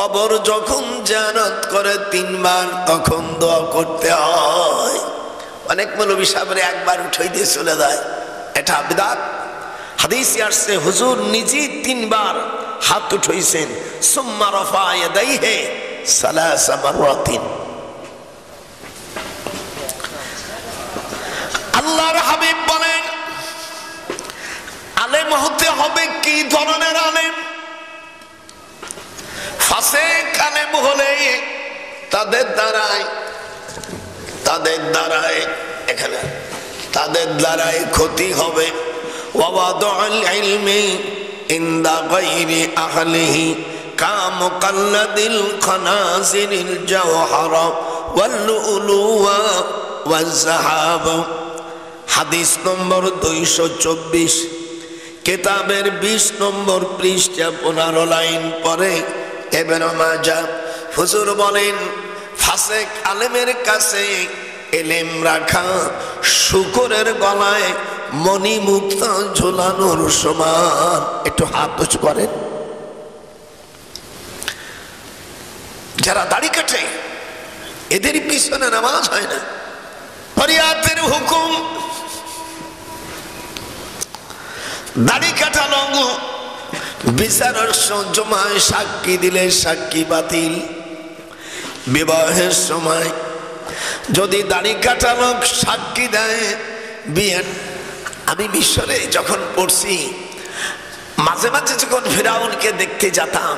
কবর যখন জিয়ারত করে 3 বার তখন দোয়া করতে হয়। অনেক মৌলবী সাহেবরা একবার উঠাই দিয়ে চলে যায়, এটা বিদআত। হাদিসে আসছে হুজুর নিজে 3 বার হাত উঠাইছেন, সুম্মা রাফা ইয়াদাইহি সালাসা মাররাতিন। আল্লাহর হাবিব বলেন আলেম হতে হবে কি ধরনের আলেম? ফাসিক আলেম হলে তাদের দ্বারাই ক্ষতি হবে। ওয়াদাউল ইলমি ইনদা গায়রি আহলিহি কামুকাল্লাদিল খানাজিরিল জাওহারা ওয়াল লুলুওয়া ওয়াজ যাহাব। হাদিস নম্বর 224, কিতাবের 20 নম্বর পৃষ্ঠা 15 লাইন পরে ইবনে মাজাহ। হুজুর বলেন ফাসিক আলেমের কাছে ইলম রাখা শুকরের গলায় মণিমুক্তা ঝোলানোর সমান। একটু হাত উঁচু করেন। যারা দাড়ি কাটে এদের পিছনে নামাজ হয় না। শরিয়াতের হুকুম দাড়ি কাটা লঙ্ঘ। বিচারের জমায় সাক্ষী দিলে সাক্ষী বাতিল। বিবাহের সময় যদি দাড়ি কাটা লোক সাক্ষী দেয় বিয়ের। আমি মিশরে যখন পড়ছি মাঝে মাঝে যখন ফিরাউনকে দেখতে যেতাম,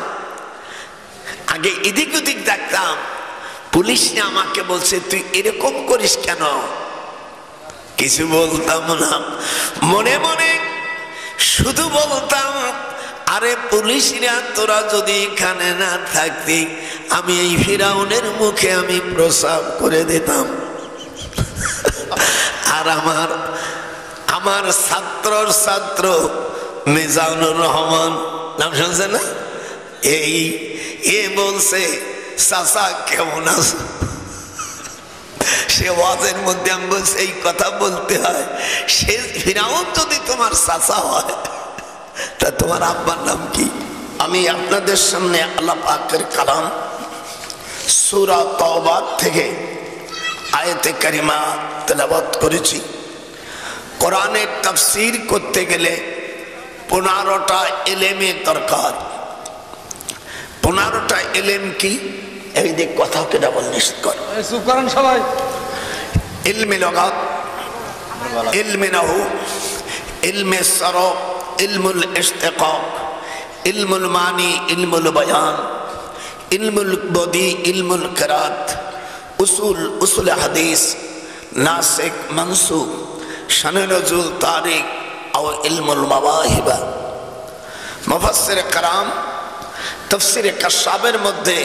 আগে এদিক ওদিক দেখতাম, পুলিশ আমাকে বলছে তুই এরকম করিস কেন? কিছু বলতাম না, মনে মনে শুধু বলতাম আরে পুলিশরা তোরা যদি এখানে না থাকতি আমি এই ফিরাউনের মুখে আমি প্রসাব করে দিতাম। আর আমার ছাত্র মিজানুর রহমান নাম শুনছেন না? এ বলছে চাচা কেমন আছে? সে ওয়াজের মধ্যে আমি বলছি এই কথা বলতে হয়। সে ফিরাউন যদি তোমার চাচা হয় তা তোমার আব্বার নাম কি? আমি আপনাদের সামনে আল্লাহ পাকের কালাম সূরা তাওবা থেকে আয়াতে কারিমা তেলাওয়াত করেছি। কোরআনের তাফসীর করতে গেলে 15টা ইলমের দরকার। 15টা ইলম কি? এই দিক কথাও কে ডাবল নিশ্চিত কর, চুপ করেন সবাই। ইলমে লগাত, ইলমে নাহু, ইলমে সরফ, ইলমুল ইশতিকাক, ইলমুল মানি, ইলমুল বয়ান, ইলমুল বদি, ইলমুল কিরাত, উসুল হাদিস, নাসিক মানসুখ, শান নুজুল তারিখ ও ইলমুল মাওয়াহিবা। মুফাসসির کرام তাফসীরে কাশাবের মধ্যে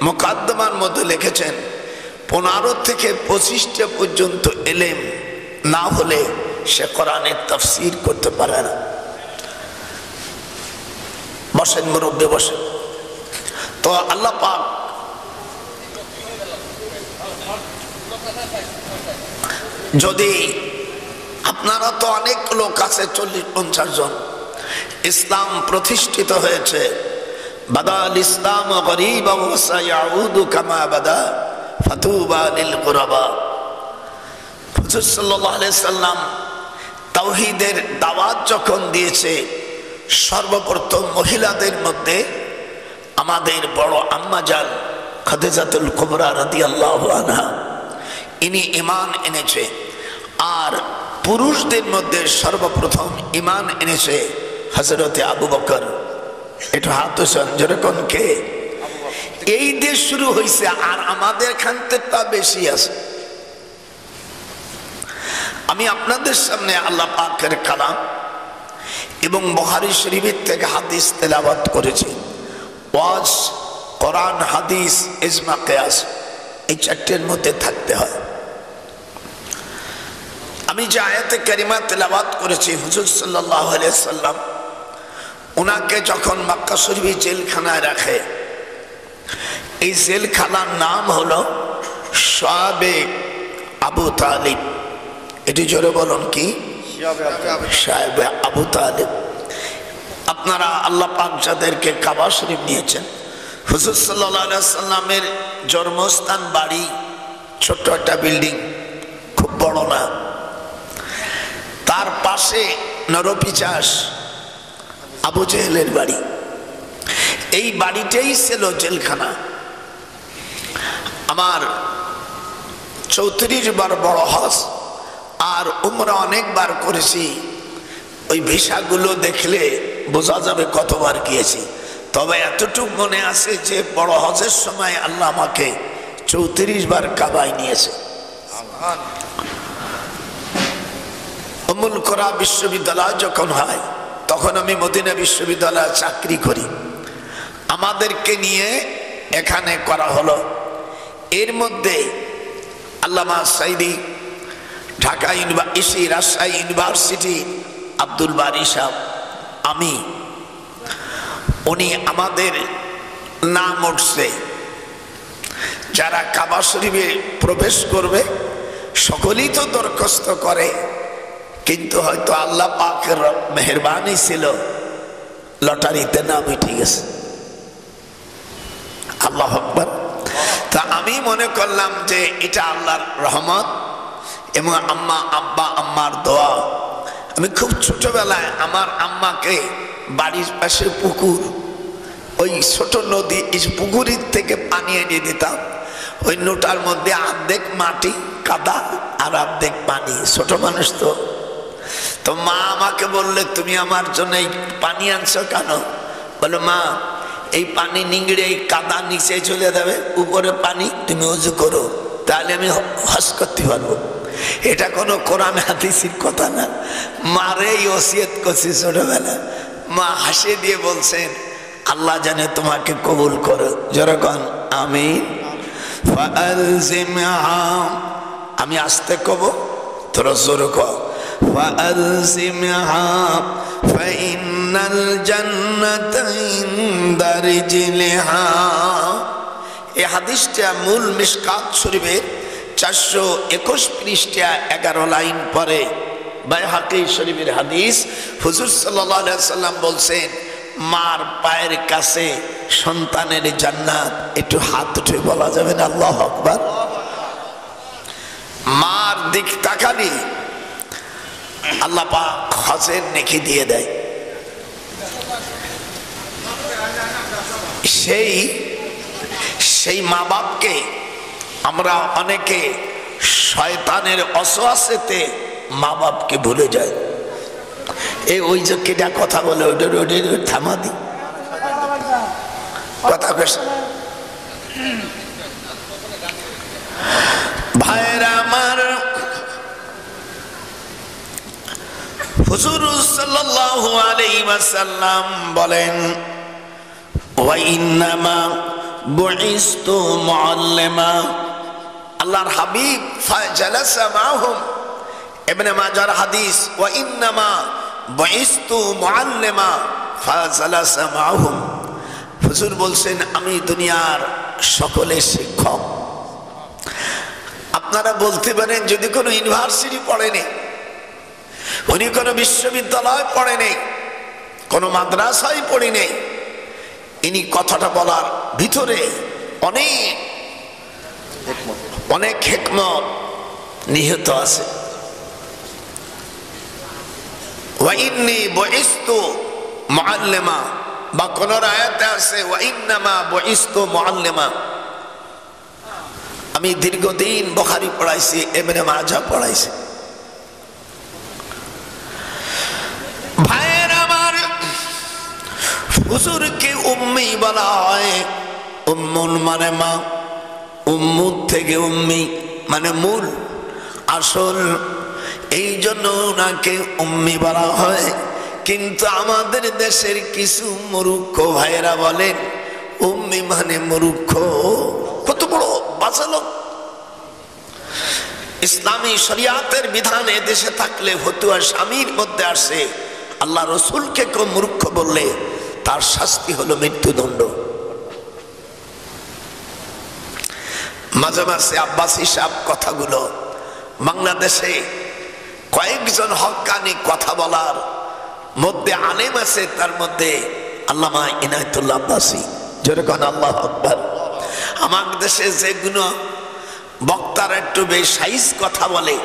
মুকাদ্দমার মধ্যে লিখেছেন 15 থেকে 25টা পর্যন্ত ইলম না হলে সে কোরআনের তাফসীর করতে পারে না। বসেন মুরব্বি বসেন। তো আল্লাহ পাক যদি আপনারা তো অনেক লোক আছে 40-50 জন, ইসলাম প্রতিষ্ঠিত হয়েছে। বাদাল ইসলাম গরীবা ওয়া সায়াউদু কামা বাদা ফাতুবা লিল গুরাবা। হুজুর সাল্লাল্লাহু আলাইহি সাল্লাম তাওহীদের দাওয়াত যখন দিয়েছে সর্বপ্রথম মহিলাদের মধ্যে আমাদের বড় আম্মা জান খাদিজাতুল কুবরা রাদিয়াল্লাহু আনহা ইনি ঈমান এনেছে। আর পুরুষদের মধ্যে সর্বপ্রথম ঈমান এনেছে হযরতে আবু বকর। এটা হাত যেরকম কে এই দেশ শুরু হয়েছে, আর আমাদের এখান থেকে বেশি আছে। আমি আপনাদের সামনে আল্লাহ পাকের কালাম এবং বুখারী শরীফের থেকে হাদিস তেলাওয়াত করেছি। ওয়াজ, কোরআন, হাদিস, ইজমা, কিয়াস এই চারটির মধ্যে থাকতে হয়। আমি যে আয়াতে কারিমা তেলাওয়াত করেছি, হুজুর সাল্লাল্লাহু আলাইহি সাল্লাম ওনাকে যখন মক্কা শরীফে জেলখানায় রাখে, এই জেলখানার নাম হলো শাবে আবু তালিব। এটি জোরে বলুন কি? শাবে আবু তালিব। আপনারা আল্লাহ পাক যাদেরকে কাবা শরীফ দিয়েছেন হুজুর সাল্লাল্লাহু আলাইহি ওয়াসাল্লামের জন্মস্থান বাড়ি ছোট্ট একটা বিল্ডিং, খুব বড় না। তার পাশে নরপিচাস আবু জেহেলের বাড়ি। এই বাড়িটাই ছিল জেলখানা। আমার 34 বার বড় হজ আর উমরা অনেকবার করেছি। ওই ভিসাগুলো দেখলে বোঝা যাবে কতবার গিয়েছি। তবে এতটুকু মনে আছে যে বড় হজের সময় আল্লাহ আমাকে 34 বার কাবায় নিয়েছে। উম্মুল কোরা বিশ্ববিদ্যালয় যখন হয় তখন আমি মদিনা বিশ্ববিদ্যালয়ে চাকরি করি। আমাদেরকে নিয়ে এখানে করা হলো। এর মধ্যে আল্লামা সাইদি, ঢাকা ইউনিভার্সিটি, রাজশাহী ইউনিভার্সিটি আব্দুল বারী সাহেব, আমি, উনি আমাদের নাম উঠছে যারা কাবা শরীফে প্রবেশ করবে সকলেই তো দরখাস্ত করে, কিন্তু হয়তো আল্লাহ পাকের মেহেরবানি ছিল লটারিতে নাম উঠে গেছে। আল্লাহু আকবার। তা আমি মনে করলাম যে এটা আল্লাহর রহমত এবং আম্মার দোয়া। আমি খুব ছোটবেলায় আমার আম্মাকে বাড়ির পাশে পুকুর, ওই ছোট নদী, পুকুরের থেকে পানি এনে দিতাম। ওই নোটার মধ্যে অর্ধেক মাটি কাদা আর অর্ধেক পানি। ছোট মানুষ তো মা আমাকে বললে, তুমি আমার জন্য এই পানি আনছো কেন? বলো, মা এই পানি নিংড়ে এই কাদা নিচে চলে যাবে, উপরে পানি, তুমি ওযু করো, তাহলে আমি হজ করতে পারবো। এটা কোনো কোরআন হাদিসের কথা না, মারে ওসিয়ত করছি ছোটবেলা। মা হাসি দিয়ে বলছেন, আল্লাহ জানে তোমাকে কবুল করো। যেরকম আমিন। আমি আসতে কব, তোরা জোর কর। এই হাদিসটা মূল মিশকাত শরীফের 421 পৃষ্ঠা 11 লাইন পরে বাইহাকি শরীফের হাদিস। হুজুর সাল্লাল্লাহু আলাইহি ওয়াসাল্লাম বলছেন, মার পায়ের কাছে সন্তানের জান্নাত। একটু হাত উঠে বলা যাবে না আল্লাহু আকবার? মার দিক তাকালি আল্লাহ পাক হজের নেকি দিয়ে দেয়। সেই মা বাপকে আমরা অনেকে শয়তানের ওয়াসওয়াসাতে মা বাপকে ভুলে যায়। ওই যে কেটা কথা বলে ওইটা থামা দি কথা কেস। ভাইরা আমার, হুজুর সাল্লাল্লাহু আলাইহি ওয়াসাল্লাম বলেন, ওয়া ইন্নামা বুইস্তু মুআল্লিমা। আল্লাহর হাবিব ফাজালাসা মাহুম, ইবনে মাজার হাদিস, ওয়া ইন্নামা বুইস্তু মুআল্লিমা ফাজালাসা মাহুম। হুজুর বলছেন, আমি দুনিয়ার সকলের শিক্ষক। আপনারা বলতে পারেন, যদি কোনো ইউনিভার্সিটি পড়েনি, উনি কোনো বিশ্ববিদ্যালয় পড়েনি, কোনো মাদ্রাসায় পড়েনি, ইনি কথাটা বলার ভিতরে অনেক হিকমত নিহিত আছে। ওয়া ইন্নী বুইস্তু মুআল্লিমা, বা কোন আয়াতে আছে ওয়া ইন্নামা বুইস্তু মুআল্লিমা। আমি দীর্ঘদিন বুখারী পড়াইছি, ইবনে মাজাহ পড়াইছি। ভাইয়ের আমার, হুজুরকে উম্মি বলা হয়। উম্মুন মানে মা, উম্মুর থেকে উম্মি মানে মূল, আসল। এই জন্য ওনাকে উম্মি বলা হয়। কিন্তু আমাদের দেশের কিছু মূর্খ ভাইয়েরা বলেন উম্মি মানে মূর্খ। কত বড় বাঁচালো! ইসলামী শরিয়াতের বিধানে দেশে থাকলে ফতুয়া স্বামীর মধ্যে আসে, আল্লাহ রসুলকে কেউ মূর্খ বললে তার শাস্তি হলো মৃত্যুদণ্ড। মাঝে মাঝে আব্বাসী সাহেব কথাগুলো, বাংলাদেশে কয়েকজন হক্কানি কথা বলার মধ্যে আলেম আছে, তার মধ্যে আল্লামা ইনায়েতুল্লাহ আব্বাসী। যেরকম আল্লাহু আকবার। আমার দেশে যেগুলো বক্তারা একটু বেশ সাইজ কথা বলে,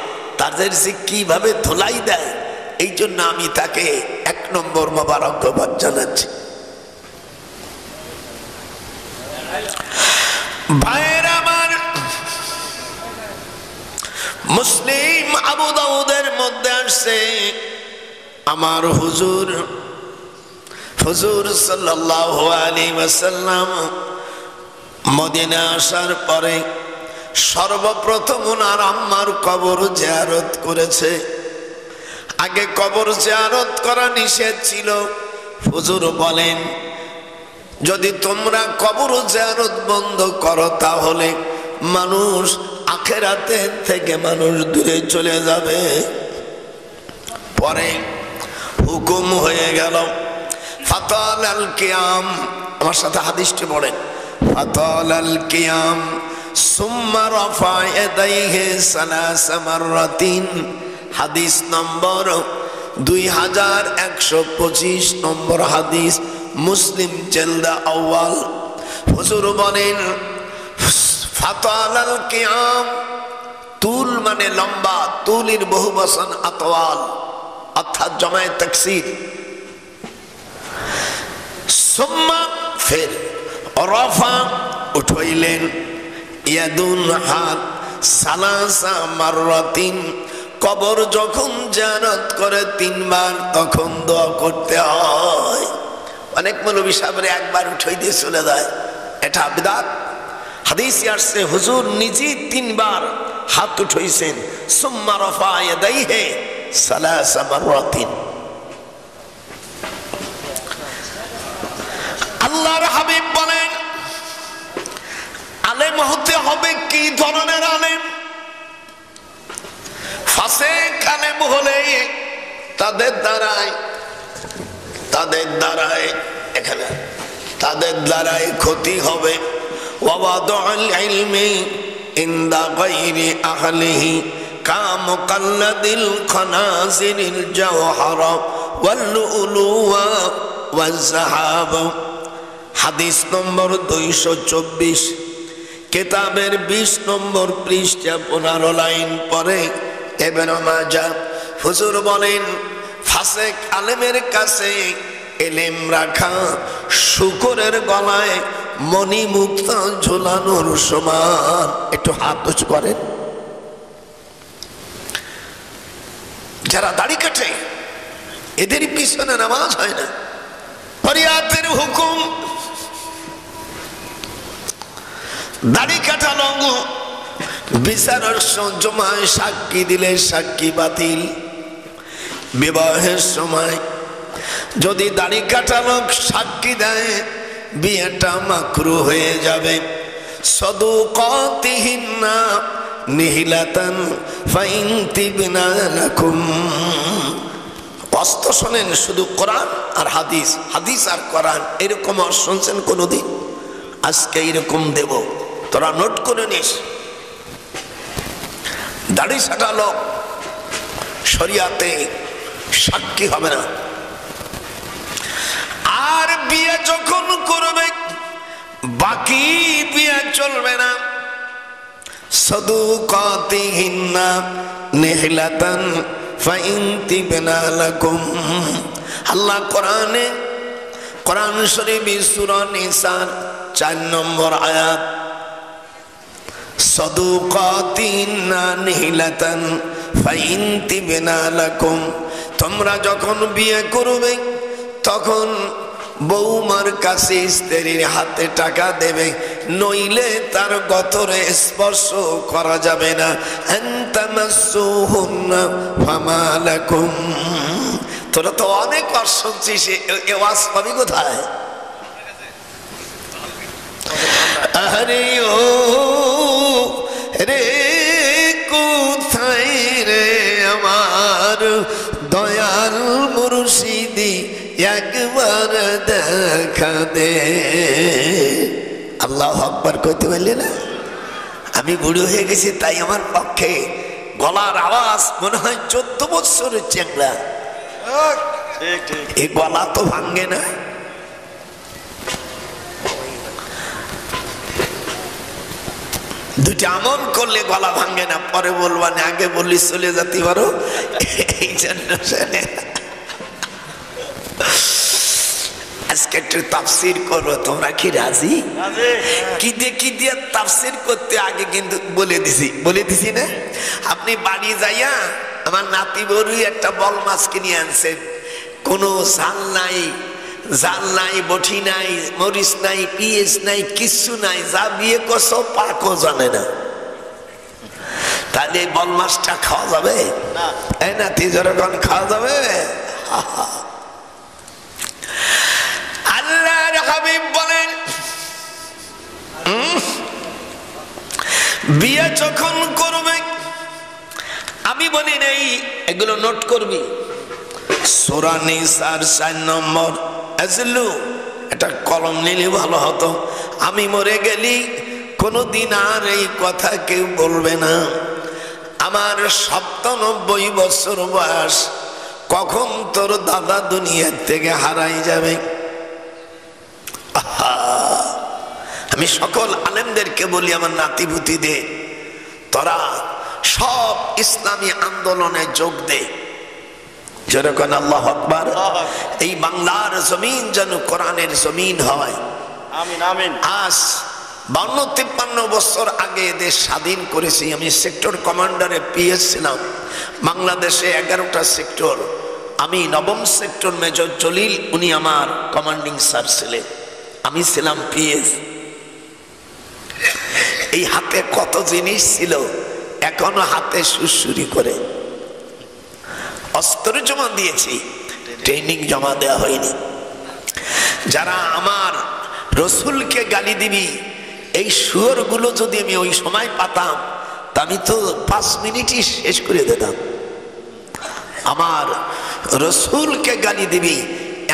তাদের যে কিভাবে ধোলাই দেয়, এই জন্য আমি তাকে 1 নম্বর মোবারকবাদ জানাচ্ছি। ভাইয়েরা আমার, মুসলিম আবু দাউদের মধ্যে আসছে, আমার হুজুর সাল্লাল্লাহু আলাইহি ওয়াসাল্লাম মদিনা আসার পরে সর্বপ্রথম ওনার আম্মার কবর জিয়ারত করেছে। আগে কবর জিয়ারত করা নিষেধ ছিল। হুজুর বলেন, যদি তোমরা কবর জিয়ারত বন্ধ করো তাহলে মানুষ আখিরাতের থেকে মানুষ দূরে চলে যাবে। পরে হুকুম হয়ে গেল ফাতালাল কিয়াম, আমার সাথে হাদিসটি পড়েন, ফাতালাল কিয়াম সুম্মা রাফা ইয়াদাইহি সালাসা মাররাতিন। হাদিস নম্বর 2125 নম্বর হাদিস, মুসলিম জেলদা আউয়াল। হুজুর বলেন ফাতালাল কিয়াম, তুল মানে লম্বা, তুলির বহু বচন আতওয়াল, অর্থাৎ জমায়ে তাকসীর। সুম্মা ফির রাফা উঠাইলেন, ইয়াদুন হাত সালাসা মাররাতিন, কবর যখন জিয়ারত করে 3 বার তখন দোয়া করতে হয়। অনেক মৌলবী সাহেবরা একবার উঠাই দিয়ে চলে যায়, এটা বিদআত। হাদিসে আসছে হুজুর নিজে 3 বার হাত উঠাইছেন, সুম্মা রাফা ইয়াদাইহি সালাসা মাররাতিন। আল্লাহর হাবিব বলেন, আলেম হতে হবে কি ধরনের আলেম? ফাসিক আলেম হলে তাদের দ্বারাই ক্ষতি হবে। ওয়াদাউল ইলমি ইনদা গায়রি আহলিহি কামুকাল্লাদিল খানাজিরিল জাওহারা ওয়াল লুলুওয়া ওয়াজ যাহাব। হাদিস নম্বর 224, কিতাবের 20 নম্বর পৃষ্ঠা 15 লাইন পরে ইবনে মাজাহ। হুজুর বলেন, ফাসিক আলেমের কাছে ইলম রাখা শুকরের গলায় মণিমুক্ত ঝুলানোর সমান। একটু হাত উঁচু করেন। যারা দাড়ি কাটে এদের পিছনে নামাজ হয় না। শরিয়াতের হুকুম, দাড়ি কাটা লঙ্ঘ, বিচারের জমায় সাক্ষী দিলে সাক্ষী বাতিল। বিবাহের সময় যদি দাড়ি কাটা লোক সাক্ষী দেয় বিয়েটা মাকরুহ হয়ে যাবে। সাদুকাতিহিন্না নিহিলাতান ফাইন তিবনা লাকুম। অস্ত শোনেন, শুধু কোরআন আর হাদিস, হাদিস আর কোরআন, এরকম শুনছেন কোনদিন? আজকে এরকম দেব, তোরা নোট করে নিস। দাড়ি কাটা লোক শরিয়াতে সাক্ষী হবে না। আর বিয়ে যখন করবে বাকি বিয়ে চলবে না। সাদুকাতিহিন্না নিহিলাতান ফাইন তিবনা লাকুম। আল্লাহ কোরআন শরীফ সূরা নিসার 4 নম্বর আয়াত, সাদুকাতিহিন্না নিহিলাতান ফাইন তিবনা লাকুম। তোমরা যখন বিয়ে করবে তখন বৌমার কাছে স্ত্রীর হাতে টাকা দেবে, নইলে তার গতরে স্পর্শ করা যাবে না। আনতামাসসুহুন্না ফামা লাকুম। তোরা তো অনেক বার শুনছিস, এ ওয়াজ পাবি কোথায়? আরে ও রে কোথায় রে আমার দয়াল মুর্শিদি, একবার দেখা দে। আল্লাহু আকবার কইতে পারলে না? আমি বুড়ো হয়ে গেছি, তাই আমার পক্ষে গলার আওয়াজ মনে হয় 14 বছরের চ্যাংড়া। এই গলা তো ভাঙ্গে না। দুটা আমল করলে গলা ভাঙে না, পরে বলবা না, আগে বললি চলে যেতে পারো। এই জন্য আজকে একটু তাফসীর করো, তোমরা কি রাজি? কি দিয়ে তাফসীর করতে আগে কিন্তু বলে দিছি না? আপনি বাড়ি যাইয়া আমার নাতি বড়ই একটা বল মাছ কিনে আনছেন, কোনো জাল নাই, বটি নাই, মরিচ নাই, পিঁয়াজ নাই, কিচ্ছু নাই, যা বিয়ে করছো পাকও জানে না, তাহলে বল মাছটা খাওয়া যাবে? এই নাতি যখন খাওয়া যাবে? আল্লাহর হাবিব বলেন, বিয়ে যখন করবে, আমি বলি নেই, এগুলো নোট করবি, সূরা নিসার 4 নম্বর। আজলু এটা কলম নিলে ভালো হতো, আমি মরে গেলি কোনদিন আর এই কথা কেউ বলবে না। আমার 97 বছর বয়স, কখন তোর দাদা দুনিয়া থেকে হারাই যাবে। আমি সকল আলেমদেরকে বলি, আমার নাতিপুতিদের, তোরা সব ইসলামী আন্দোলনে যোগ দে, যেরকম আল্লাহু আকবার। এই বাংলার জমিন যেন কোরআনের জমিন হয়। আমিন আমিন। আজ 52-53 বছর আগে দেশ স্বাধীন করেছি। আমি সেক্টর কমান্ডারে পিএস ছিলাম। বাংলাদেশে 11টা সেক্টর, আমি 9ম সেক্টর মেজর জলিল, উনি আমার কমান্ডিং স্যার ছিলেন, আমি ছিলাম পিএস। এই হাতে কত জিনিস ছিল, এখনো হাতে সুরসুরি করে। অস্ত্র জমা দিয়েছি, ট্রেনিং জমা দেওয়া হয়নি। যারা আমার রসুলকে গালি দিবি, এই শুয়োরগুলো যদি আমি ওই সময় পাতাম, তা আমি তো 5 মিনিটই শেষ করে দিতাম। আমার রসুলকে গালি দিবি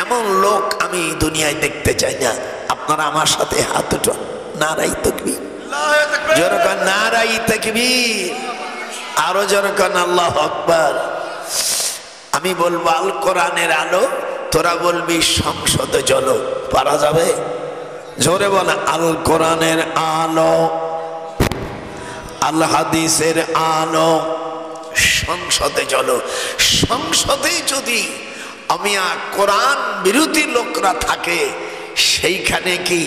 এমন লোক আমি দুনিয়ায় দেখতে চাই না। আপনারা আমার সাথে হাত উঠান, নারাই তাকবীর, যেরকম নারাই তাকবীর, আরো যেরকম আল্লাহু আকবার। আমি বলবো আল কোরআনের আলো, তোরা বলবি সংসদে চলো, পারা যাবে? জোরে বলে আল কোরআনের আলো, আল হাদিসের আলো, সংসদে চলো। সংসদে যদি কোরআন বিরোধী লোকরা থাকে, সেইখানে কি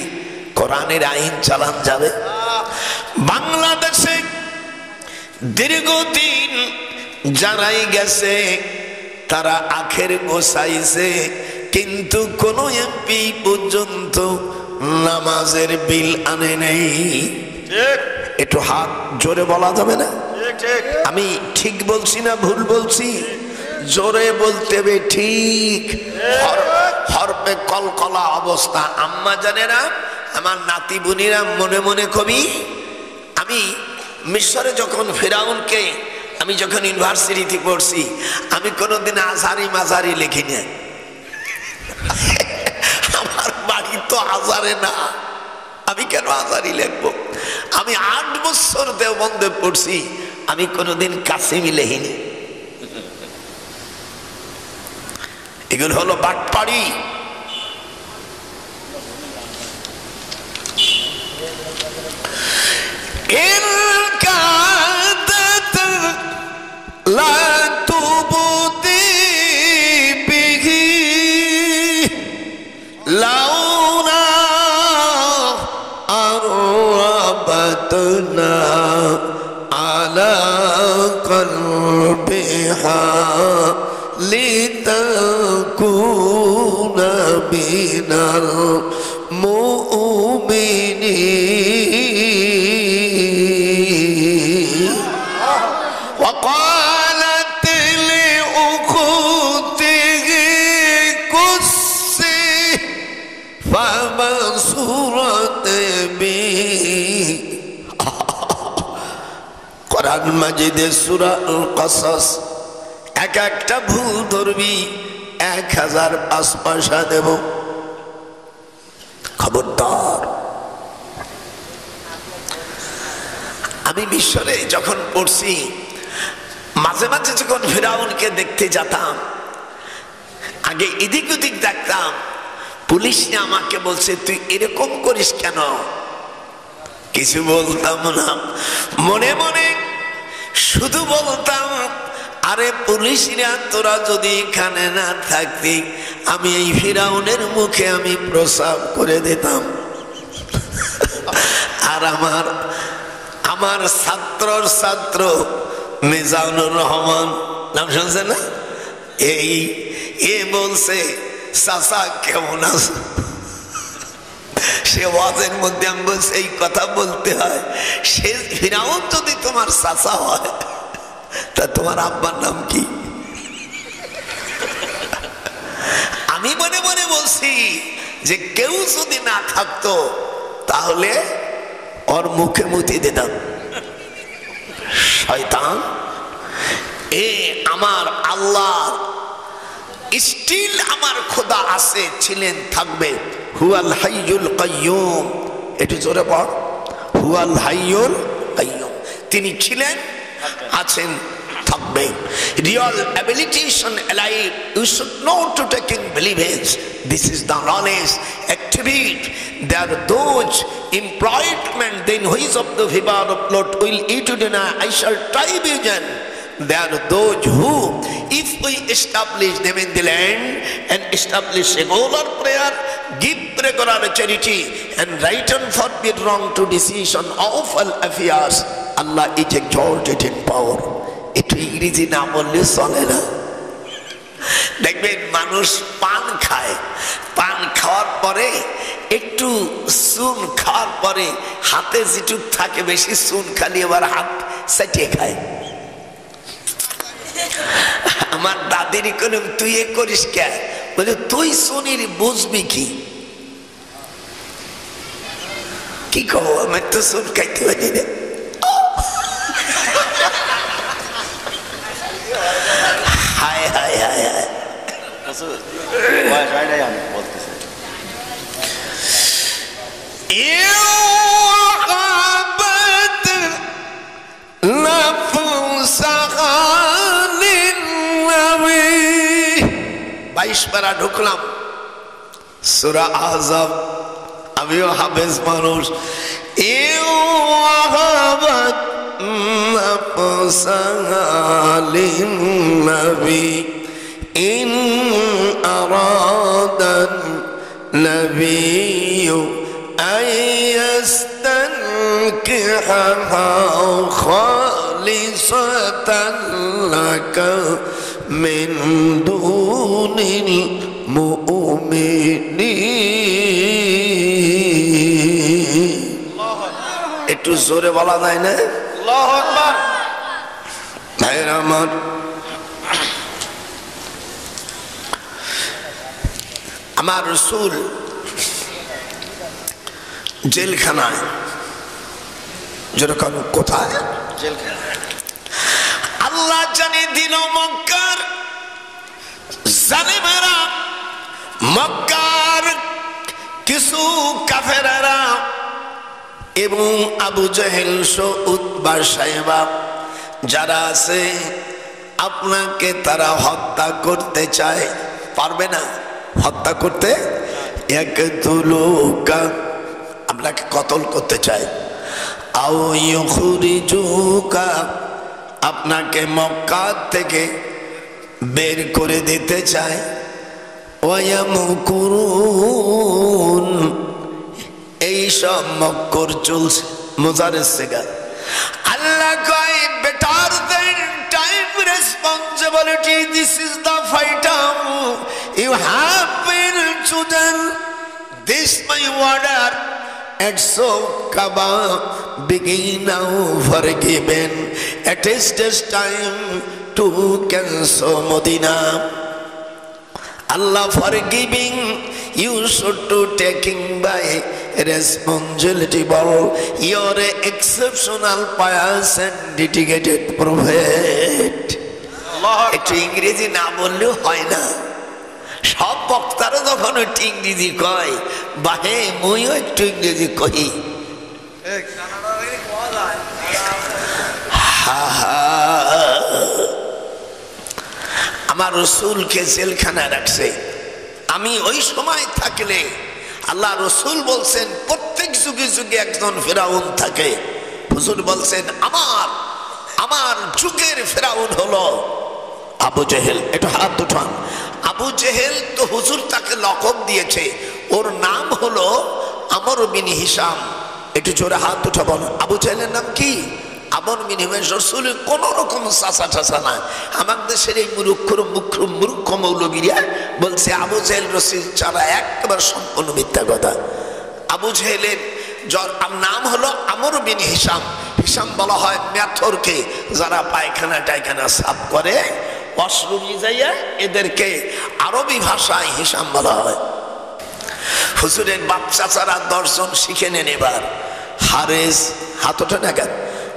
কোরআনের আইন চালান যাবে? বাংলাদেশে দীর্ঘদিন যারাই গেছে তারা আখের গোছাইছে, কিন্তু কোন এমপি পর্যন্ত নামাজের বিল আনে নেই। একটু হাত জোরে বলা যাবে না? আমি ঠিক বলছি না ভুল বলছি? জোরে বলতে হবে। ঠিক, হরপে কলকলা অবস্থা। আম্মা জানেরা, আমার নাতি বোনেরা, মনে মনে কবি, আমি মিশরে যখন ফেরাউনকে, আমি যখন ইউনিভার্সিটিতে পড়ছি, আমি কোনোদিন আজহারি মাজারি লিখি না। আমার বাড়ি তো আজহারে না, আমি কেন আজহারি লিখবো? আমি 8 বছর দেওবন্দে পড়ছি, আমি কোনোদিন কাসিমি লিখিনি। এগুলো হলো বাটপাড়ি। لتكون من المؤمنين وقالت لأخته قصي فبصرت به কোরআন মাজিদের সূরা আল কাসাস। এক একটা ভুল ধরবি 1005 পয়সা দেব, খবরদার। আমি মিশরে যখন পড়ছি, মাঝে মাঝে যখন ফিরাউনকে দেখতে যেতাম, আগে এদিক ওদিক দেখতাম, পুলিশ আমাকে বলছে তুই এরকম করিস কেন? কিছু বলতাম না, মনে মনে শুধু বলতাম, আরে পুলিশরা তোরা যদি এখানে না থাকতি আমি এই ফিরাউনের মুখে আমি প্রসাব করে দিতাম। আর আমার ছাত্র মিজানুর রহমান নাম শুনছেন না, এ বলছে চাচা কেমন আছে, সে ওয়াজের মধ্যে আমি বলছি এই কথা বলতে হয়, সে ফিরাউন যদি তোমার চাচা হয় তা তোমার আব্বার নাম কি? আমি মনে মনে বলছি যে কেউ যদি না থাকতো তাহলে ওর মুখে মুতি দিতাম। শয়তান, আমার আল্লাহ স্টিল আমার খোদা আছে, ছিলেন, থাকবে। হুয়াল হাইয়ুল কাইয়ুম, একটু জোরে পড়, হুয়াল হাইয়ুল কাইয়ুম, তিনি ছিলেন, আছেন, থাকবে। Real abilitation alive, you should know to taking believers. This is the knowledge activate. There are those employment then ways of the Vibar of Lord will eat to deny, I shall try vision. There are those who, if we establish them in the land and establish regular prayer, give regular charity and right and forbid wrong to decision of all affairs, Allah is exalted in power. একটু ইংরেজি না বললে চলে না। দেখবেন মানুষ পান খায়, পান খাওয়ার পরে একটু চুন খাওয়ার পরে হাতে যেটুক থাকে বেশি চুন খালি আবার হাত চাটিয়ে খায়। আমার দাদির কলম তুই এ করিস কে, বলে তুই চুনির বুঝবি কি? কি কব, আমি তো চুন খাইতে পারি না। হায় হায় হায় হায়, বাইশ পারা ঢুকলাম সূরা আহজাব, আমিও হাফেজ মানুষ। للنبي إن أراد النبي أن يستنكحها خالصة لك من دون المؤمنين। একটু জোরে বলা যায় না? আল্লাহু আকবার। ভাইরা আমার, আমার রাসূল জেলখানায়, যেরকম কোথায় জেলখানায়, আল্লাহ জানিয়ে দিল মক্কার জালেমেরা, মক্কার কিছু কাফেরেরা এবং আবু জেহেল সহ উতবা সাহেবা যারা আছে, আপনাকে তারা হত্যা করতে চায়, পারবে না হত্যা করতে, আপনাকে কতল করতে চায়, আও ইউখরিজুকা, আপনাকে মক্কা থেকে বের করে দিতে চায়, ওয়ায়ামকুরুন, এই সব মক্কর চলছে। মুজারের সেগা আল্লাহ কয় better than time responsibility, this is the fight you have been chosen, this my order, and so kaba begin now forgiven, it is this time to cancel Medina. Allah forgiving, you should to taking by responsibility, you're an exceptional pious and dedicated prophet. একটু ইংরেজি না বললেও হয় না, সব বক্তারা যখন একটু ইংরেজি কয়, বাহে মইও একটু ইংরেজি কই। আমার রাসূলকে জেলখানায় রাখছে, আমি ওই সময় থাকলে আল্লাহ রসুল বলছেন প্রত্যেক যুগে যুগে একজন ফেরাউন থাকে। হুজুর বলছেন আমার যুগের ফেরাউন হলো আবু জেহেল। একটু হাত উঠান। আবু জেহেল তো হুজুর তাকে লকব দিয়েছে, ওর নাম হলো আমর বিন হিশাম। একটু জোরে হাত উঠাবো। আবু জেহেলের নাম কি? আমর বিন হিশাম। রসুল কোন রকম চাষা টাসা না। আমার দেশের এই মূর্খ মৌলবীরা বলছে আবু জেহেল রসুল ছাড়া একেবারে সম্পূর্ণ মিথ্যা কথা। আবু জেহেলের নাম হলো আমর বিন হিশাম। হিশাম বলা হয় মেথরকে, যারা পায়খানা টায়খানা সাফ করে ওয়াশরুমে যাইয়া, এদেরকে আরবি ভাষায় হিশাম বলা হয়। হুজুরের বাচ্চা ছাড়া 10 জন শিখে নেন এবার। হারেস, হাত ওঠে না কেন?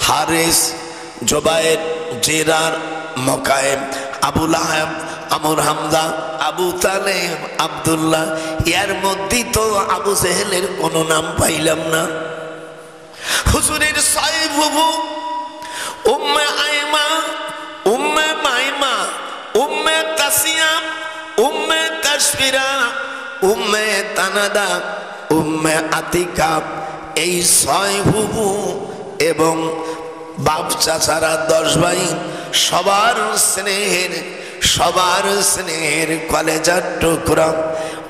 হারেস, জোবায়ের, জেরার, মকায়েম, আবু লাহাব, আমর হামজা, আবু তালেব, আব্দুল্লাহ। এর মধ্যে তো আবু জেহেলের কোনো নাম পাইলাম না। হুজুরের 6 বুবু, উম্মে আইমা, উম্মে মাইমা, উম্মে তাসিয়াম, উম্মে তাসফিরা, উম্মে তানাদা, উম্মে আতিকা, এই 6 বুবু এবং বাপ চাচারা 10 ভাই, সবার স্নেহের কলেজার টুকরা।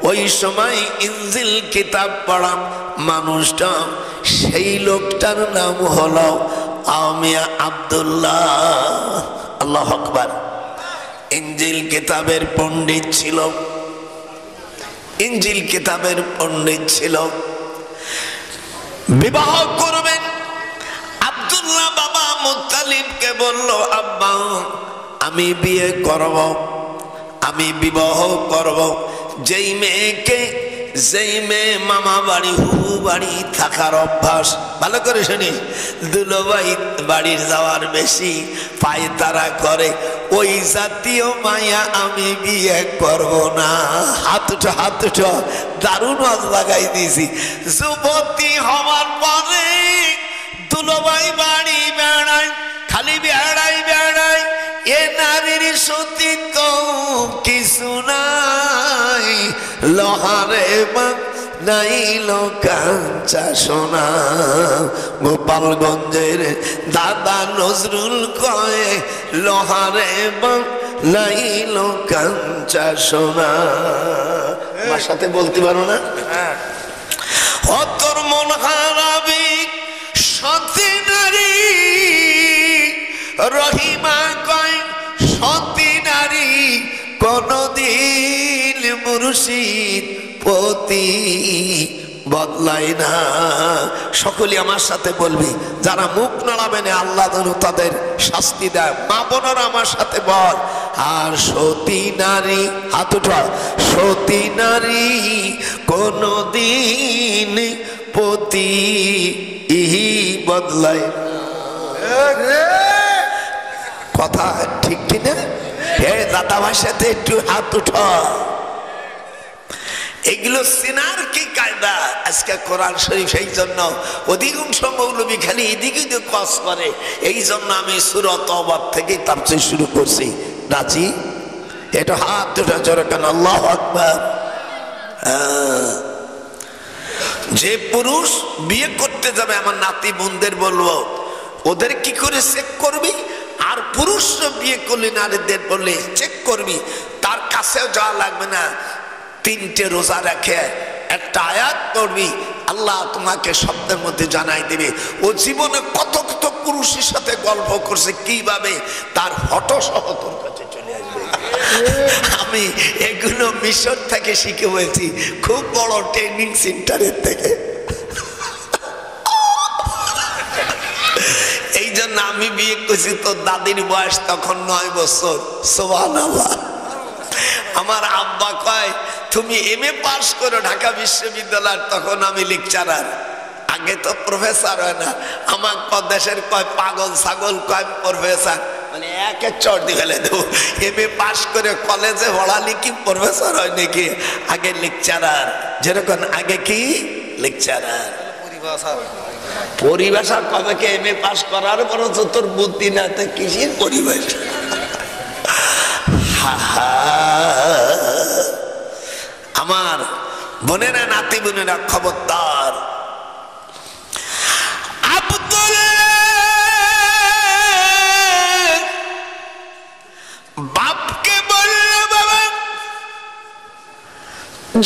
ওই সময় ইনজিল কিতাব পড়া মানুষটা, সেই লোকটার নাম হলো আমিয়া আব্দুল্লাহ। আল্লাহু আকবার। ইনজিল কিতাবের পণ্ডিত ছিল, ইনজিল কিতাবের পণ্ডিত ছিল। বিবাহ করবেন, আব্দুল্লাহ বাবা মুত্তালিবকে বলল, আব্বা আমি বিয়ে করব, আমি বিবাহ করব। যেই মেয়ে মামা বাড়ি হুবু বাড়ি থাকার অভ্যাস, ভালো করে শুনিস, দুলোবাই বাড়ির যাওয়ার বেশি পায় তারা করে, ওই জাতীয় মায়া আমি বিয়ে করব না। হাত উঠো, দারুণ ওয়াজ লাগাই দিয়েছি। যুবতী হওয়ার পরে দুলোবাই বাড়ি বেড়ায়, খালি বেড়ায়, এ নারীর সতীত্ব কিছু নাই, লোহারে নাইল কাঞ্চা সোনা। গোপালগঞ্জের দাদা নজরুল কয়, লোহারে নাইল কাঞ্চা সোনা। আমার সাথে বলতে পারো না? ও তোর মন হারাবি সতী নারী, রহিমা কয় সতী নারী কোনদিন মুর্শিদ পতি বদলায় না। সকলে আমার সাথে বলবি, যারা মুখ নাড়াবে না আল্লাহ যেন তাদের শাস্তি দেয়। মা বোনেরা আমার সাথে বল, আর সতী নারী, হাত উঠা, সতী নারী কোনদিন পতি বদলায়। কথা ঠিক কিনা? হে দাদা ভাষাতে একটু হাত উঠা। এগুলো সিনার কি কায়দা? আজকে কোরআন শরীফ, এই জন্য অধিকাংশ মৌলবী খালি এদিকে কস করে। এই জন্য আমি সূরা তওবা থেকে তাফসীর শুরু করছি। রাজি? এটা হাত উঠা জোরে কেন? আল্লাহু আকবার। যে পুরুষ বিয়ে করতে যাবে, আমার নাতি বোনদের বলবো, ওদের কি করে চেক করবি? আর পুরুষ বিয়ে করলি নারীদের বললে চেক করবি, তার কাছেও যাওয়া লাগবে না। 3টে রোজা রেখে একটা আয়াত পড়বি, আল্লাহ তোমাকে শব্দের মধ্যে জানাই দেবে ও জীবনে কত কত পুরুষের সাথে গল্প করছে, কিভাবে তার ফটো সহ তোর কাছে চলে আসবে। আমি এগুলো মিশর থেকে শিখে হয়েছি, খুব বড় ট্রেনিং সেন্টারের থেকে। এই জন্য আমি বিয়ে করছি, তোর দাদির বয়স তখন 9 বছর। সুবহানাল্লাহ। আমার আব্বা কয়, তুমি MA পাস করো ঢাকা বিশ্ববিদ্যালয়, তখন আমি লেকচারার। আগে তো প্রফেসর হয় না। আমার দেশের কয় পাগল ছাগল, কয় প্রফেসর, মানে একে চড় দিয়ে ফেলে দেবো। MA পাস করে কলেজে পড়ালি কি প্রফেসর হয় নাকি? আগে লেকচারার। যেরকম আগে কি লেকচারার, পরিভাষা কবে কে MA পাস করার পর তোর বুদ্ধি না, তো কিসের পরিভাষা? আমার বোনেরা নাতি বোনেরা খবরদার, বাপকে বলল বাবা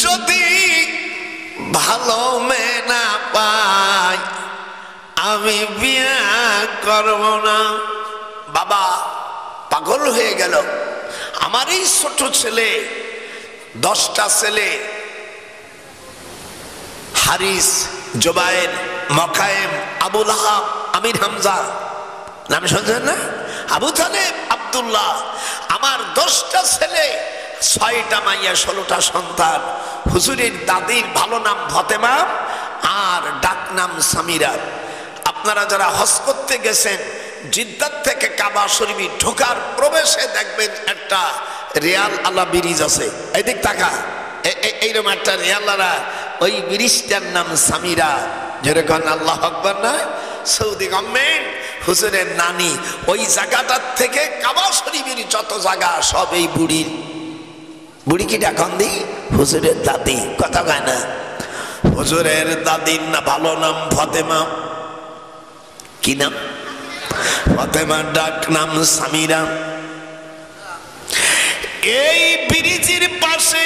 যদি ভালো মেয়ে না পাই আমি বিয়ে করব না। বাবা পাগল হয়ে গেল, আমার এই ছোট ছেলে, 10টা ছেলে, হারিস, জুবায়ের, মকায়েম, আবুল আহাব, আমির হামজা, নাম শুনছেন না? আবু তালেব, আব্দুল্লাহ, আমার 10টা ছেলে, 6টা মাইয়া, 16টা সন্তান। হুজুরের দাদির ভালো নাম ফাতেমা আর ডাক নাম সামিরা। আপনারা যারা হজ করতে গেছেন, জিদ্দাত থেকে কাবা শরীফে ঢোকার প্রবেশে দেখবেন একটা রিয়াল আলা ব্রিজ আছে, এদিক তাকা, এইরকম একটা রিয়াল আলা, ওই ব্রিজটার নাম সামিরা। যেরকম আল্লাহ আকবার না, সৌদি গভর্নমেন্ট হুজুরের নানি, ওই জায়গাটার থেকে কাবা শরীফের যত জায়গা সব এই বুড়ির। বুড়ি কি ডাকন দি? হুজুরের দাদি। কথা কয় না? হুজুরের দাদির না ভালো নাম ফাতেমা। কি নাম? ফাতেমা, ডাক নাম সামিরা। এই ব্রিজের পাশে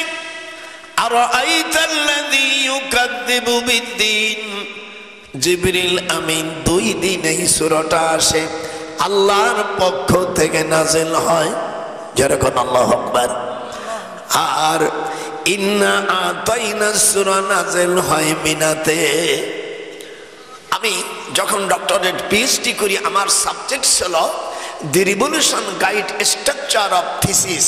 আরাআইতাল্লাযী ইউকাযযিবু বিদ্দীন, জিবরিল আমিন 2 দিন এই সূরাটা আসে, আল্লাহর পক্ষ থেকে নাযিল হয়। যেরকম আল্লাহু আকবার। আর ইন্না আতাইনা সূরা নাযিল হয় মিনাতে। আমি যখন ডক্টরেট পিএইচডি করি, আমার সাবজেক্ট ছিল the revolution guide structure of thesis,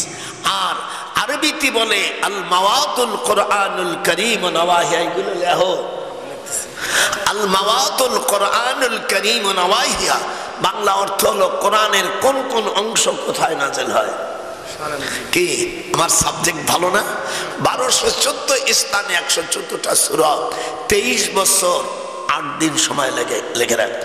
আর আরবিতে বলে আল মাওয়াতুল কোরআনুল কারীম নওয়াহিয়া। এগুলো লেখো, আল মাওয়াতুল কোরআনুল কারীম নওয়াহিয়া। বাংলা অর্থ হলো কোরআনের কোন কোন অংশ কোথায় নাযিল হয়। কি আমার সাবজেক্ট ভালো না? 1214 স্থানে 114টা সূরা, 23 বছর 8 দিন সময় লেগে রাখত।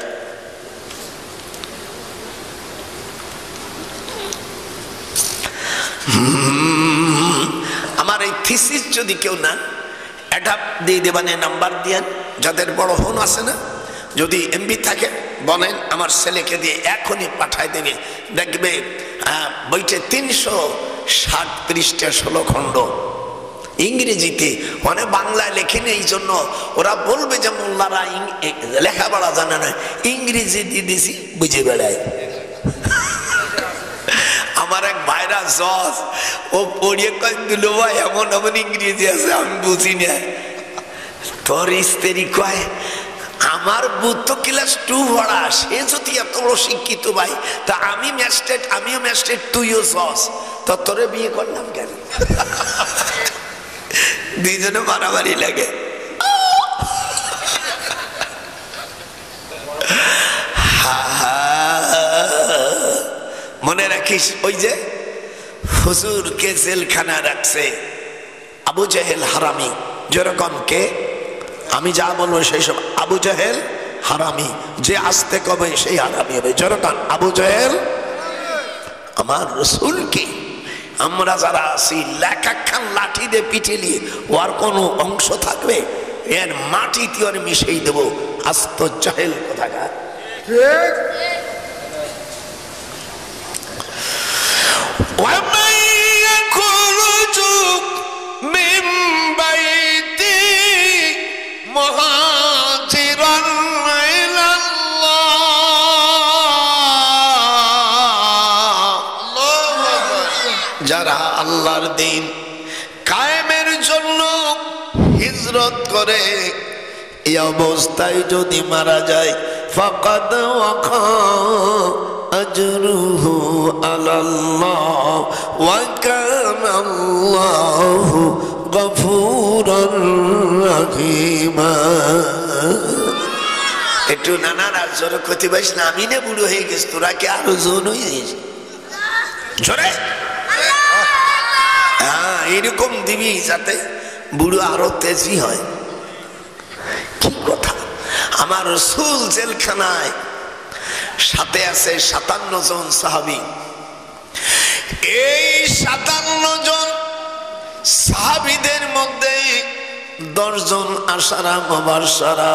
আমার এই থিসিস যদি কেউ না অ্যাডাপ দিয়ে দেবানে নাম্বার দিয়েন, যাদের বড় ফোন আছে না, যদি এমবি থাকে বলেন আমার ছেলেকে দিয়ে এখনই পাঠায় দেবে। দেখবে বইটা 360 পৃষ্ঠা 16 খণ্ড ইংরেজিতে, মানে বাংলায় লেখেনি। এই জন্য ওরা বলবে যে মোল্লারা লেখাপড়া জানে না, ইংরেজি দিয়ে দিছি বুঝে বেড়ায়। আমার এক ভাইরা জজ, ও পড়িয়ে কয় দিল ভাই এমন এমন ইংরেজি আছে আমি বুঝি না। তোর স্ত্রী কয় আমার বুধ তো ক্লাস 2 পড়া, সে যদি এত বড় শিক্ষিত ভাই, তা আমি ম্যাজিস্ট্রেট, আমিও ম্যাজিস্ট্রেট, তুইও জজ, তো তোরে বিয়ে করলাম কেন? দুইজনে মারামারি লাগে। মনে রাখিস, ওই যে হুজুরকে জেলখানা রাখছে আবু জাহেল হারামি। যেরকম কে আমি যা বলবো সেই সব আবু জাহেল হারামি, যে আসতে কবে সেই হারামি হবে। যেরকম আবু জাহেল, আমার রাসূলকে আমরা যারা আছি লেখাখান লাঠি দিয়ে পিটিলি ওর কোনো অংশ থাকবে? এর মাটিতে ওর মিশিয়ে দেবো। আস্ত জাহেল কোথাকার। যারা আল্লাহর দিন কায়েমের জন্য হিজরত করে, এই অবস্থায় যদি মারা যায় ফাকাদ ওয়াকা আজরুহু আলাল্লাহ ওয়া কানা আল্লাহু গফুরুর রহিমা। একটু নানার জোরে ক্ষতি পাইস না, আমি না বুড়ো হয়ে গেছি, তোরা কি আরো জোন হয়ে গেছিস? জোরে এরকম দিবি যাতে বুড়ো আরো তেজি হয়। কি কথা! আমার রাসূল জেলখানায়, সাথে আছে 57 জন সাহাবী। এই 57 জন সাহাবীদের মধ্যে 10 জন আশারা মুবাশশারা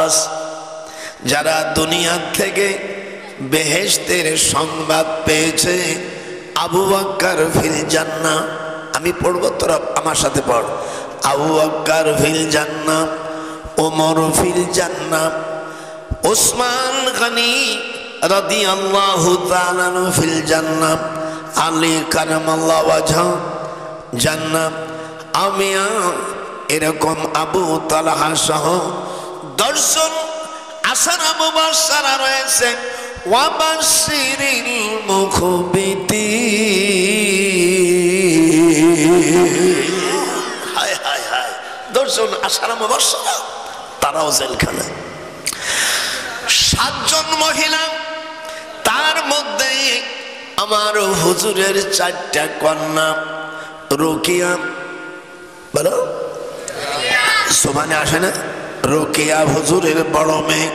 যারা দুনিয়া থেকে বেহেশতের সংবাদ পেয়েছে। আবু বকর ফিল জান্নাহ, আমি পড়ব তোরা আমার সাথে পড়। আবু বকর ফিল জান্নাহ, ওমর ফিল জান্নাহ, উসমান গনি রাদিয়াল্লাহু তাআলা ফিল জান্নাহ, আলী কারামাল্লাহু ওয়াজহু জান্নাহ, আমিয়া এরকম আবু তালহা সহ 10 জন আশারা মুবাশশারা রয়েছে। ওয়াবাশশিরিল মুখবিতিন, হায় হায় হায়, 10 জন আশারা মুবাশশারা তারাও জেলখানায়। 7 জন মহিলা, তার মধ্যে আমার হুজুরের 4টা কন্যা। রোকিয়া, বলো সুবহানে আসে না? রোকিয়া হুজুরের বড় মেয়ে।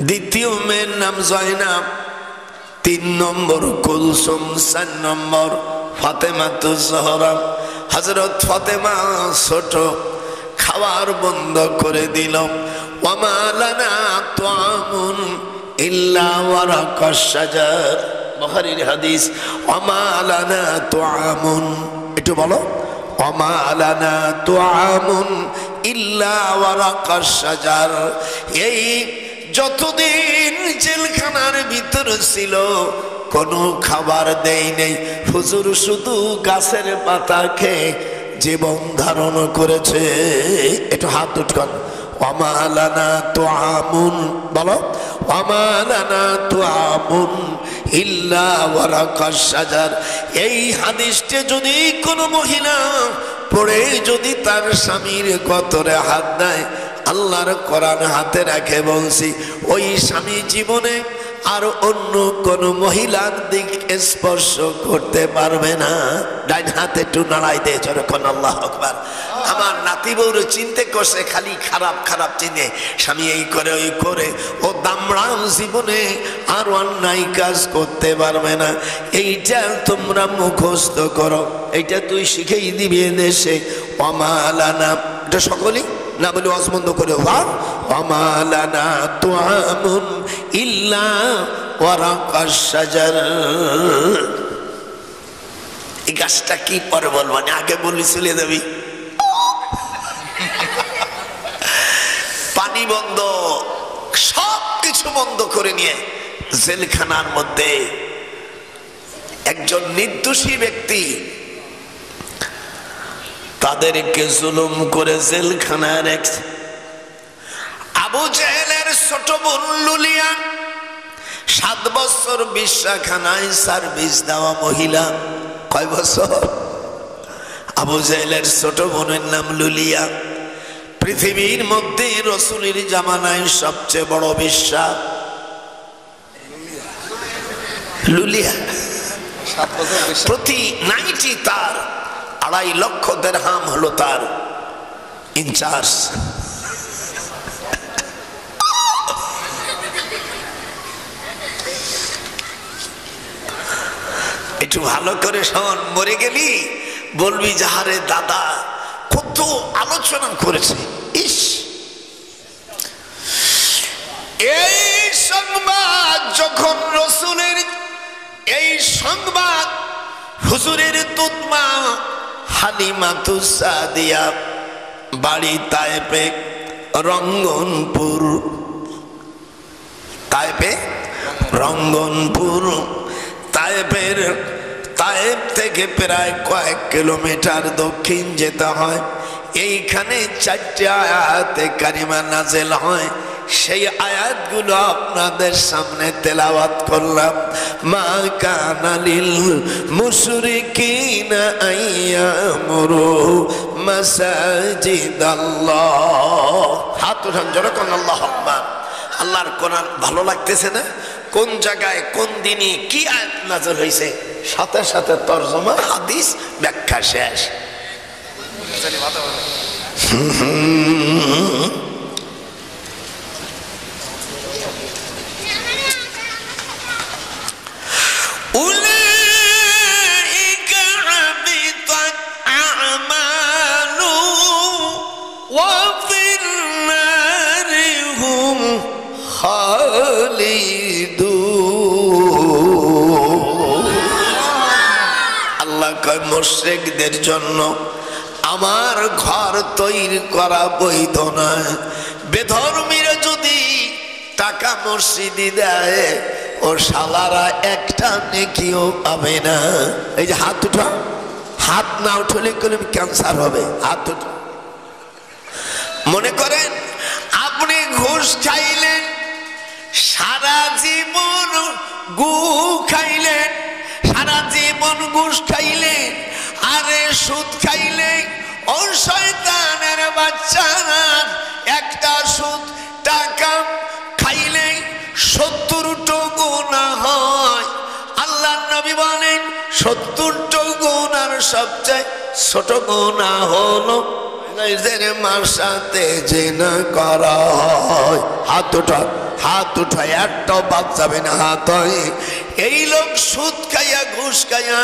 দ্বিতীয় মেয়ের নাম জয়নাব, 3 নম্বর কুলসুম, 4 নম্বর ফাতেমাতুজ জহরা। হযরত ফাতেমা ছোট, খাবার বন্ধ করে দিল। ওয়ামা লানা তুআমুন ইল্লা ওয়ারাকাশ শাজার, বুখারীর হাদিস। ওয়ামা লানা তুআমুন, একটু বলো, ওয়ামা লানা তুআমুন ইল্লা ওয়ারাকাশ শাজার। এই যতদিন জেলখানার ভিতর ছিল কোনো খাবার দেই নেই, হুজুর শুধু গাছের পাতা খেয়ে জীবন ধারণ করেছে। একটু হাত উঠান। ওয়ামা লানা তুআমুন, বলো, ওয়ামা লানা তুআমুন ইল্লা ওয়ারাকাশ শাজার। এই হাদিসটা যদি কোনো মহিলা পড়ে যদি তার স্বামীর কতরে হাত দেয়, আল্লাহর কোরআন হাতে রাখে বলছি, ওই স্বামী জীবনে আর অন্য কোন মহিলার দিক স্পর্শ করতে পারবে না। ডাইন হাতে একটু নাড়াই দিয়ে যখন আল্লাহু আকবার। আমার নাতি বউর চিনতে করছে, খালি খারাপ খারাপ চিনে, স্বামী এই করে ওই করে, ও দামড়াও জীবনে আর অন্যায় কাজ করতে পারবে না। এইটা তোমরা মুখস্থ করো, এইটা তুই শিখেই দিবি দেশে। ওয়ামা লানা, এটা সকলেই না বলে অজবন্ধ করে, ওয়ামা লানা তুআমুন ইল্লা ওয়ারাকাশ শাজার। এই গাছটা কি পরে বলবো, না আগে বললি চলে যাবি। পানি বন্ধ, সব কিছু বন্ধ করে নিয়ে জেলখানার মধ্যে একজন নির্দোষী ব্যক্তি, তাদেরকে জুলুম করে জেলখানায় রেখেছে। আবু জেহেলের ছোট বোন লুলিয়া, 7 বছর বিশ্বাখানায় সার্ভিস দেওয়া মহিলা। কয় বছর? আবু জেহেলের ছোট বোনের নাম লুলিয়া। পৃথিবীর মধ্যে রাসূলের জামানায় সবচেয়ে বড় বেশ্যা লুলিয়া। প্রতি নাইটই তার 2.5 লক্ষ দিরহাম হলো তার ইনচার্জ। একটু ভালো করে শোন, মরে গেলি বলবি যাহারে দাদা কত আলোচনা করেছে। ইস, এই সংবাদ যখন রাসূলের, এই সংবাদ হুজুরের তুতমা হালিমাতুস সাদিয়া বাড়ি তায়েফে, রঙ্গনপুর, তায়েফে রঙ্গনপুর, তায়েফ থেকে প্রায় কয়েক কিলোমিটার দক্ষিণ যেতে হয়। এইখানে 4টি আয়াতে কারিমা নাযিল হয়। সেই আয়াতগুলো আপনাদের সামনে তেলাওয়াত করলাম। মা কানা লিল মুশরিকিনা আইয়ামুরু মাসাজিদাল্লাহ। হাত উঠান জোরে কোন আল্লাহু আকবার। আল্লাহর কোরআন ভালো লাগতেছে না? কোন জায়গায় কোন দিনে কি আয়াত নাযিল হয়েছে, সাথে সাথে তরজমা, হাদিস, ব্যাখ্যা শেষ। أولئك حبطت أعمالهم কয় মুশরিকদের জন্য আমার ঘর তৈরি করা বৈধ না। বেধর্মীরা যদি টাকা মসজিদে দেয় ও শালারা একটা নেকিও পাবে না। এই যে হাত উঠা, হাত না উঠলে ক্যান্সার হবে। হাত উঠা। মনে করেন আপনি ঘুষ খাইলেন, সারা জীবন খাইলেন, সারা জীবন ঘুষ খাইলেন, আরে সুদ খাইলে ও শয়তানের বাচ্চারা, একটা সুদ টাকা খাইলে 70টা গুনাহ হয়। আল্লাহ নবী বলেন 70টা গুনার সবচেয়ে ছোট গুনাহ হলো নিজের মার সাথে জিনা করা হয়। হাত উঠা, হাত উঠা, একটাও বাদ যাবে না হাত হয়। এই লোক সুদ খাইয়া ঘুষ খাইয়া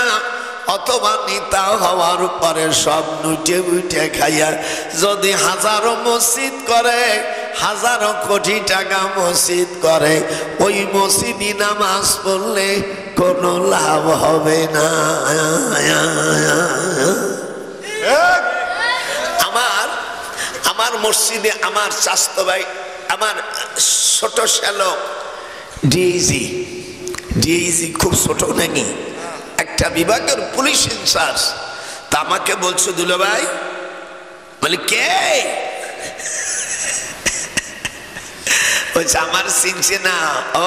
অথবা নেতা হওয়ার পরে সব নুটে বুটে খাইয়া যদি হাজারো মসজিদ করে, হাজারো কোটি টাকা মসজিদ করে, ওই মসজিদে নামাজ পড়লে কোনো লাভ হবে না। আমার মসজিদে আমার চাচতো ভাই, আমার ছোট শ্যালক ডিআইজি খুব ছোট নাকি, একটা বিভাগের পুলিশ ইনচার্জ, তা আমাকে বলছে দুলা ভাই, বলে কে? বলছে আমার চিনছে না।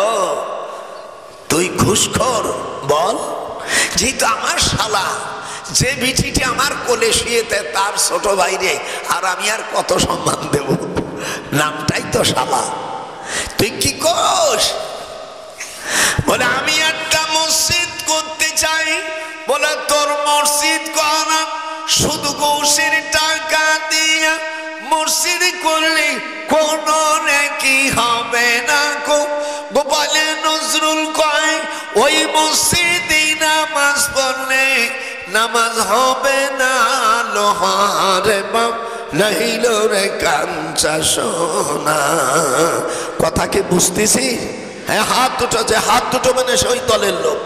ও তুই ঘুষখোর? বল। যেহেতু আমার শালা, যে বিটিটি আমার কোলে শুয়েতে তার ছোট ভাইরে, আর আমি আর কত সম্মান দেব? নামটাই তো শালা। তুই কি কোস? বলে আমি একটা মসজিদ করতে চাই। বলে তোর মসজিদ কর, শুধু ঘুষের টাকা দিয়ে মসজিদ করলে কোনো নেকি হবে না। গোপালে নজরুল কয় ওই মসজিদে নামাজ পড়লে নামাজ হবে না। লোহারে বাপ নাইল রে কাঞ্চা সোনা। কথা কি বুঝতেছি? হ্যাঁ, হাত দুটো, যে হাত দুটো মানে ওই দলের লোক।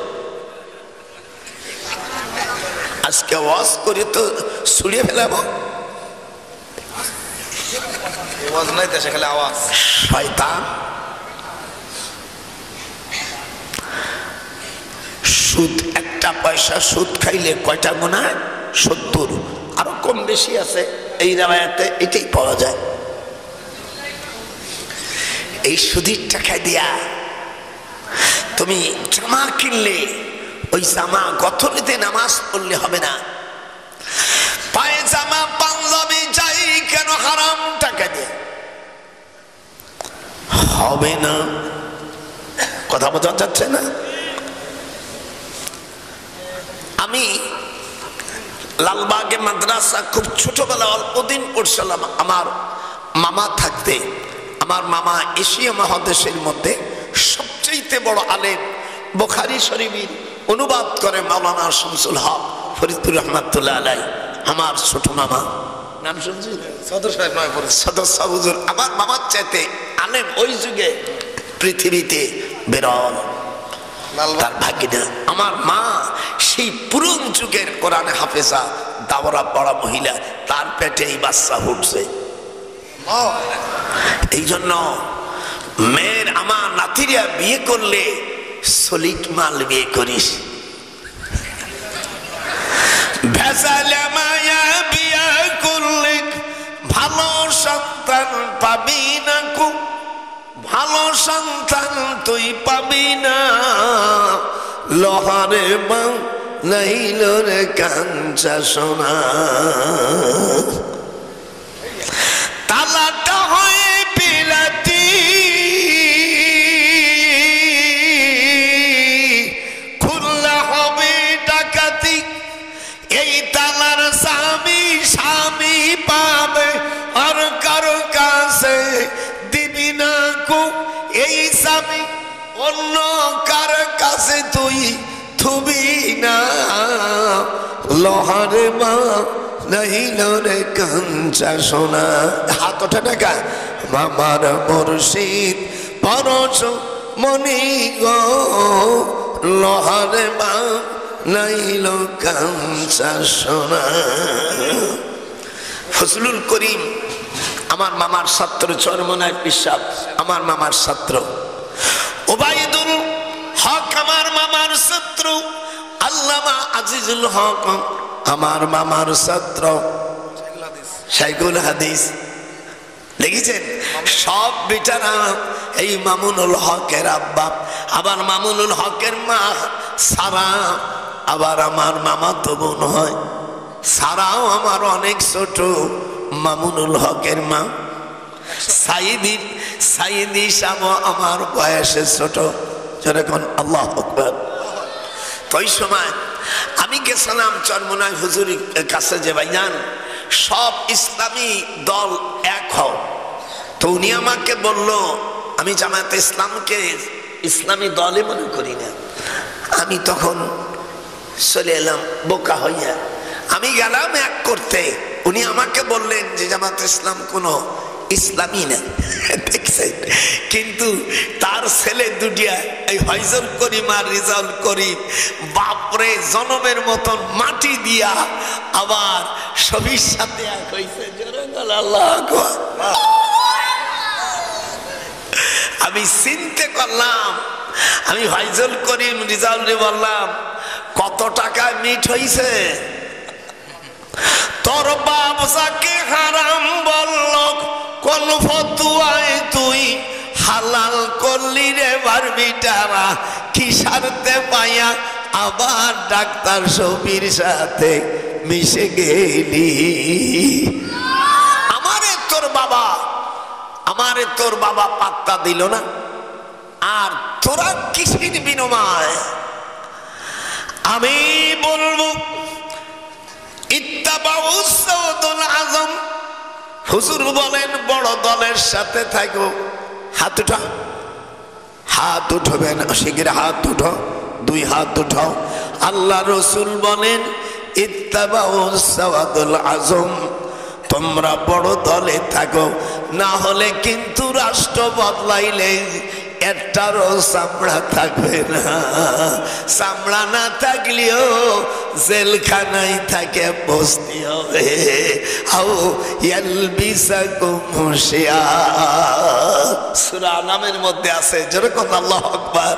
আজকে ওয়াজ করে তো ছুড়িয়ে ফেলাবো। শয়তান। সুদ, একটা পয়সা সুদ খাইলে কয়টা গুনাহ? 70। আরো কম বেশি আছে, এই রামায়াতে এটাই পাওয়া যায়। এই সুদের টাকা দিয়া তুমি জামা কিনলে, ওই জামা গথনিতে নামাজ পড়লে হবে না। পায়ে জামা পাঞ্জাবি যাই কেন হারাম টাকা দিয়ে হবে না। কথা বোঝা যাচ্ছে না? আমি লালবাগে মাদ্রাসা খুব ছোটবেলা অল্প দিন পড়ছিলাম। আমার মামা থাকতে, আমার মামা এশিয়া মহাদেশের মধ্যে সবচেয়ে বড় আলেম, বুখারী শরীফের অনুবাদ করে মাওলানা শামসুল হক ফরিদপুর রহমাতুল্লাহ আলাই। আমার ছোট মামা, নাম শুনছি সদর সাহেব, নয় সদর সাহেব হুজুর। আমার মামার চাইতে আলেম ওই যুগে পৃথিবীতে বেরল, তার ভাগিনা। আমার মা সেই পুরন যুগের কোরআনে হাফেজা, দাওরা পড়া মহিলা, তার পেটে এই বাচ্চা উঠছে। এই জন্য মেয়ের আমার নাতিরা বিয়ে করলে সলিড মাল বিয়ে করিস। ভেজালে মায়া বিয়ে করলে ভালো সন্তান পাবি না, খুব ভালো সন্তান তুই পাবি না। লোহারে মা নাইল রে কাঞ্চা সোনা। তালাটা হয়ে বিলাতি, খুললে হবে ডাকাতি। এই তালার স্বামী স্বামী পাবে, আর কারো কাছে দিবি না কো। এই স্বামী অন্য কার কাছে তুই থুবি না। লোহারে মা নাইল রে কাঞ্চা সোনা। হাত ওঠে টাকা। মামার মুর্শিদ পরশ মনি গো, লোহারে মা নাইল কাঞ্চা সোনা। ফজলুল করিম আমার মামার ছাত্র, চরমনায় পিসাব আমার মামার ছাত্র, ওবায়দুল হক আমার মামার ছাত্র, আল্লামা আজিজুল হক আমার মামার ছাত্র, শাইখুল হাদিস। দেখেছেন সব বেটারা এই মামুনুল হকের আব্বা, আবার মামুনুল হকের মা সারা, আবার আমার মামাতো বোন হয়। সারাও আমার অনেক ছোট, মামুনুল হকের মা। সাইদি সাহেব আমার বয়সে ছোট, যেরকম আল্লাহ আকবার। তো ওই সময় আমি গেছিলাম চরমনায় হুজুরের কাছে, যে ভাইজান সব ইসলামী দল এক হও। তো উনি আমাকে বলল, আমি জামায়াতে ইসলামকে ইসলামী দলই মনে করি না। আমি তখন চলে এলাম বোকা হইয়া, আমি গেলাম এক করতে। উনি আমাকে বললেন যে জামায়াতে ইসলাম কোনো ইসলামী না। দেখছেন, কিন্তু তার ছেলে দুটিয়া এই ফয়জুল করিম আর রিজাউল করিম বাপরে জনমের মতন মাটি দিয়া আবার সবির সাথে এক হইছে। আল্লাহু আকবার। আমি চিন্তা করলাম, আমি ফয়জুল করিম রিজাউলরে বললাম, কত টাকা মিট হইছে? তোর বাপ যাকে হারাম বলল, কোন ফতুয়ায় তুই হালাল করলি রে বারবিটারা? কি স্বার্থে পাইয়া আবার ডাক্তার সবির সাথে মিশে গেলি? আমারে তোর বাবা পাত্তা দিল না, আর তোরা কিসের বিনিময়? আমি বলবো ইত্তাবাউস সাউদুল আজম। হুজুর বলেন বড় দলের সাথে থাকো। হাত উঠা, হাত উঠবেন, শিগগির হাত উঠো, দুই হাত উঠাও। আল্লাহ রসুল বলেন ইত্তাবাউস সাউদুল আজম, তোমরা বড় দলে থাকো, না হলে কিন্তু রাষ্ট্র বদলাইলে একটারও চামড়া থাকবে না। চামড়া না থাকলেও জেলখানায় থাকে বসতে হবে। সূরা নামের মধ্যে আছে, যেরকম আল্লাহু আকবার।